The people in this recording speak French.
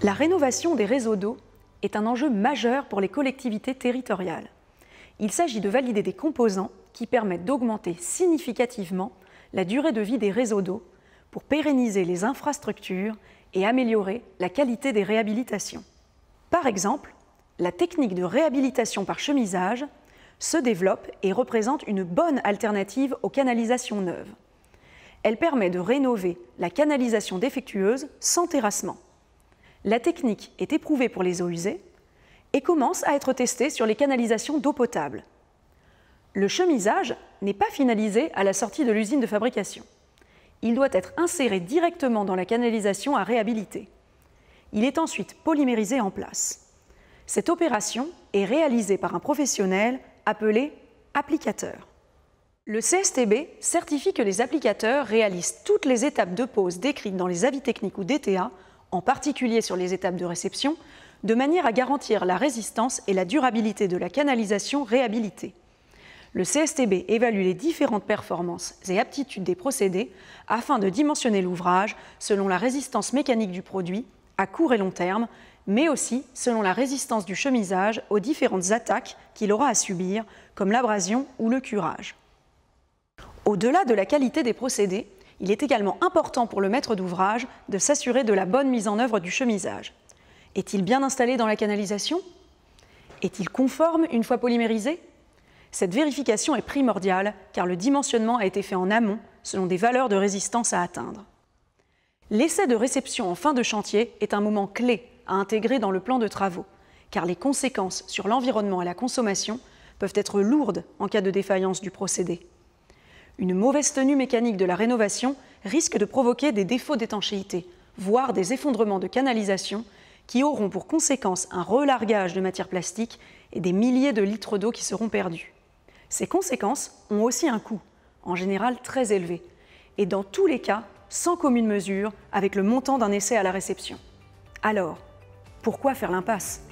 La rénovation des réseaux d'eau est un enjeu majeur pour les collectivités territoriales. Il s'agit de valider des composants qui permettent d'augmenter significativement la durée de vie des réseaux d'eau pour pérenniser les infrastructures et améliorer la qualité des réhabilitations. Par exemple, la technique de réhabilitation par chemisage se développe et représente une bonne alternative aux canalisations neuves. Elle permet de rénover la canalisation défectueuse sans terrassement. La technique est éprouvée pour les eaux usées et commence à être testée sur les canalisations d'eau potable. Le chemisage n'est pas finalisé à la sortie de l'usine de fabrication. Il doit être inséré directement dans la canalisation à réhabiliter. Il est ensuite polymérisé en place. Cette opération est réalisée par un professionnel appelé applicateur. Le CSTB certifie que les applicateurs réalisent toutes les étapes de pose décrites dans les avis techniques ou DTA, en particulier sur les étapes de réception, de manière à garantir la résistance et la durabilité de la canalisation réhabilitée. Le CSTB évalue les différentes performances et aptitudes des procédés afin de dimensionner l'ouvrage selon la résistance mécanique du produit, à court et long terme, mais aussi selon la résistance du chemisage aux différentes attaques qu'il aura à subir, comme l'abrasion ou le curage. Au-delà de la qualité des procédés, il est également important pour le maître d'ouvrage de s'assurer de la bonne mise en œuvre du chemisage. Est-il bien installé dans la canalisation? Est-il conforme une fois polymérisé? Cette vérification est primordiale car le dimensionnement a été fait en amont selon des valeurs de résistance à atteindre. L'essai de réception en fin de chantier est un moment clé à intégrer dans le plan de travaux, car les conséquences sur l'environnement et la consommation peuvent être lourdes en cas de défaillance du procédé. Une mauvaise tenue mécanique de la rénovation risque de provoquer des défauts d'étanchéité, voire des effondrements de canalisation qui auront pour conséquence un relargage de matières plastiques et des milliers de litres d'eau qui seront perdus. Ces conséquences ont aussi un coût, en général très élevé, et dans tous les cas sans commune mesure avec le montant d'un essai à la réception. Alors, pourquoi faire l'impasse ?